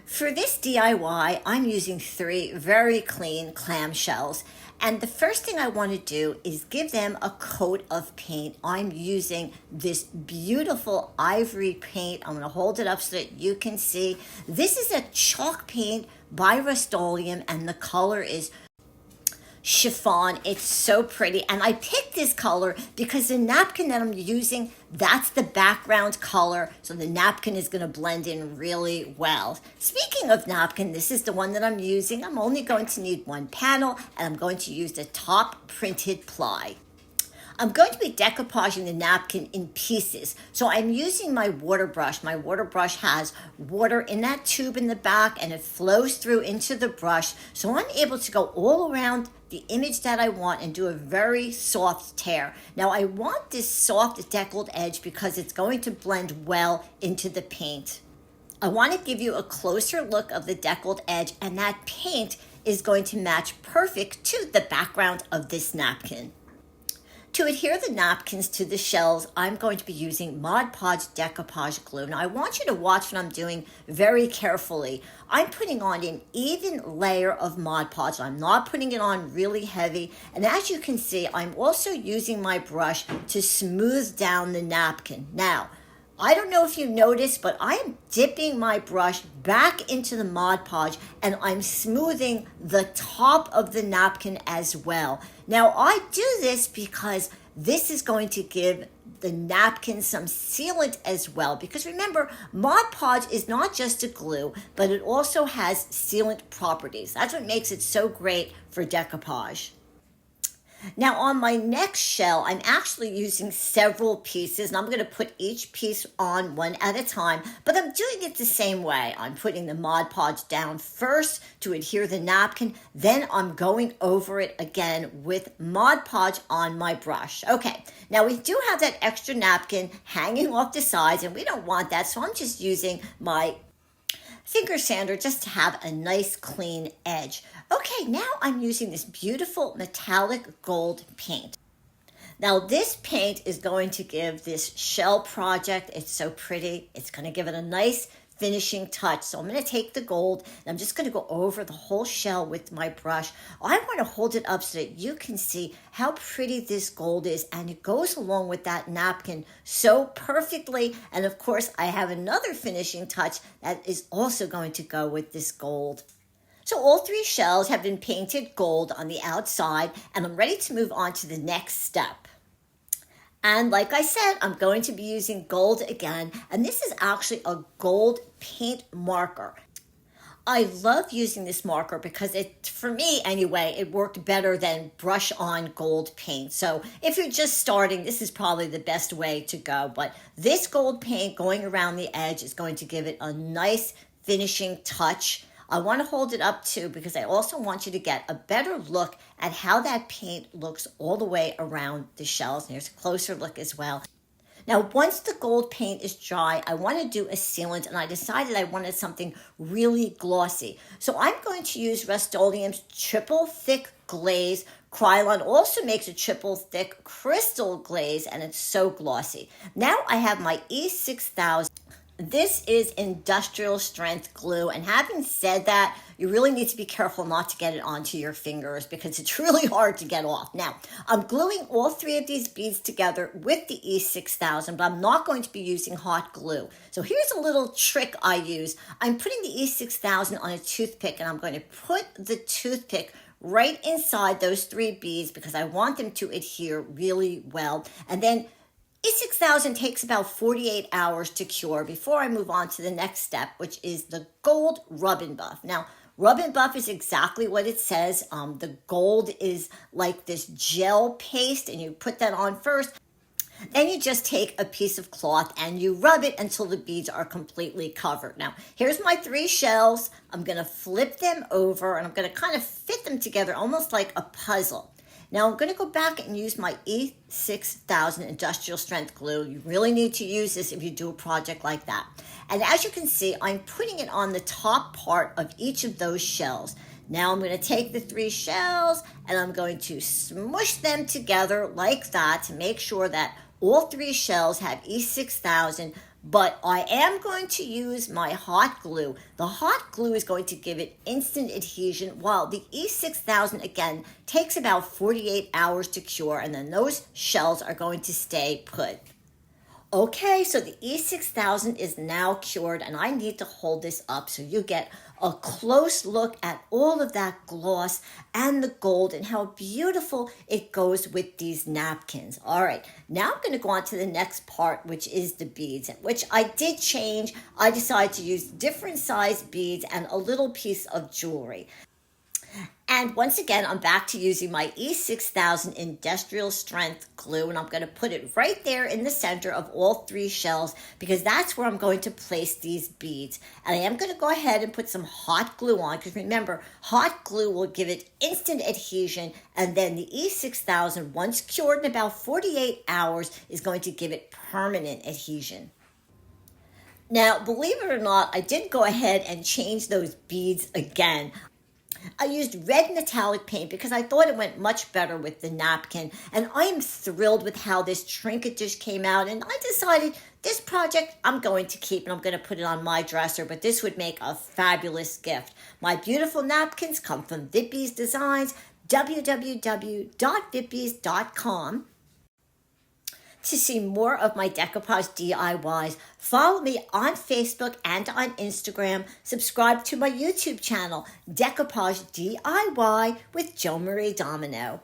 For this DIY, I'm using 3 very clean clamshells. And the first thing I want to do is give them a coat of paint. I'm using this beautiful ivory paint. I'm going to hold it up so that you can see. This is a chalk paint by Rust-Oleum, and the color is chiffon. It's so pretty, and I picked this color because the napkin that I'm using, that's the background color, so the napkin is going to blend in really well. Speaking of napkin, this is the one that I'm using. I'm only going to need 1 panel, and I'm going to use the top printed ply. I'm going to be decoupaging the napkin in pieces. So I'm using my water brush. My water brush has water in that tube in the back, and it flows through into the brush. So I'm able to go all around the image that I want and do a very soft tear. Now I want this soft deckled edge because it's going to blend well into the paint. I want to give you a closer look of the deckled edge, and that paint is going to match perfect to the background of this napkin. To adhere the napkins to the shells, I'm going to be using Mod Podge Decoupage glue. Now I want you to watch what I'm doing very carefully. I'm putting on an even layer of Mod Podge. I'm not putting it on really heavy. And as you can see, I'm also using my brush to smooth down the napkin. Now, I don't know if you noticed, but I am dipping my brush back into the Mod Podge, and I'm smoothing the top of the napkin as well. Now, I do this because this is going to give the napkin some sealant as well. Because remember, Mod Podge is not just a glue, but it also has sealant properties. That's what makes it so great for decoupage. Now on my next shell, I'm actually using several pieces, and I'm going to put each piece on one at a time, but I'm doing it the same way. I'm putting the Mod Podge down first to adhere the napkin, then I'm going over it again with Mod Podge on my brush. Okay, now we do have that extra napkin hanging off the sides, and we don't want that, so I'm just using my finger sander just to have a nice clean edge. Okay, now I'm using this beautiful metallic gold paint. Now this paint is going to give this shell project, it's so pretty, it's going to give it a nice finishing touch. So I'm going to take the gold and I'm just going to go over the whole shell with my brush. I want to hold it up so that you can see how pretty this gold is, and it goes along with that napkin so perfectly. And of course, I have another finishing touch that is also going to go with this gold. So all 3 shells have been painted gold on the outside, and I'm ready to move on to the next step. And like I said, I'm going to be using gold again, and this is actually a gold paint marker. I love using this marker because it, for me anyway, it worked better than brush on gold paint. So if you're just starting, this is probably the best way to go. But this gold paint going around the edge is going to give it a nice finishing touch. I want to hold it up too because I also want you to get a better look at how that paint looks all the way around the shells. And here's a closer look as well. Now, once the gold paint is dry, I want to do a sealant, and I decided I wanted something really glossy. So I'm going to use Rust-Oleum's triple thick glaze. Krylon also makes a triple thick crystal glaze, and it's so glossy. Now I have my E6000. This is industrial strength glue, and having said that, you really need to be careful not to get it onto your fingers because it's really hard to get off. Now, I'm gluing all 3 of these beads together with the E6000, but I'm not going to be using hot glue. So here's a little trick I use. I'm putting the E6000 on a toothpick, and I'm going to put the toothpick right inside those 3 beads because I want them to adhere really well. And then E6000 takes about 48 hours to cure before I move on to the next step, which is the gold rub and buff. Now, rub and buff is exactly what it says. The gold is like this gel paste, and you put that on first. Then you just take a piece of cloth and you rub it until the beads are completely covered. Now, here's my 3 shells. I'm going to flip them over, and I'm going to kind of fit them together almost like a puzzle. Now I'm going to go back and use my E6000 industrial strength glue. You really need to use this if you do a project like that. And as you can see, I'm putting it on the top part of each of those shells. Now I'm going to take the 3 shells and I'm going to smush them together like that to make sure that all 3 shells have E6000 but I am going to use my hot glue. The hot glue is going to give it instant adhesion, while the E6000, again, takes about 48 hours to cure, and then those shells are going to stay put. Okay, so the E6000 is now cured, and I need to hold this up so you get a close look at all of that gloss and the gold and how beautiful it goes with these napkins. All right, now I'm going to go on to the next part, which is the beads, which I did change. I decided to use different size beads and a little piece of jewelry. And once again, I'm back to using my E6000 industrial strength glue, and I'm going to put it right there in the center of all 3 shells because that's where I'm going to place these beads. And I am going to go ahead and put some hot glue on because remember, hot glue will give it instant adhesion, and then the E6000, once cured in about 48 hours, is going to give it permanent adhesion. Now, believe it or not, I did go ahead and change those beads again. I used red metallic paint because I thought it went much better with the napkin, and I am thrilled with how this trinket dish came out, and I decided this project I'm going to keep, and I'm going to put it on my dresser, but this would make a fabulous gift. My beautiful napkins come from Vippies Designs, www.vippies.com. To see more of my decoupage DIYs, follow me on Facebook and on Instagram. Subscribe to my YouTube channel, Decoupage DIY with Joan-Marie Domino.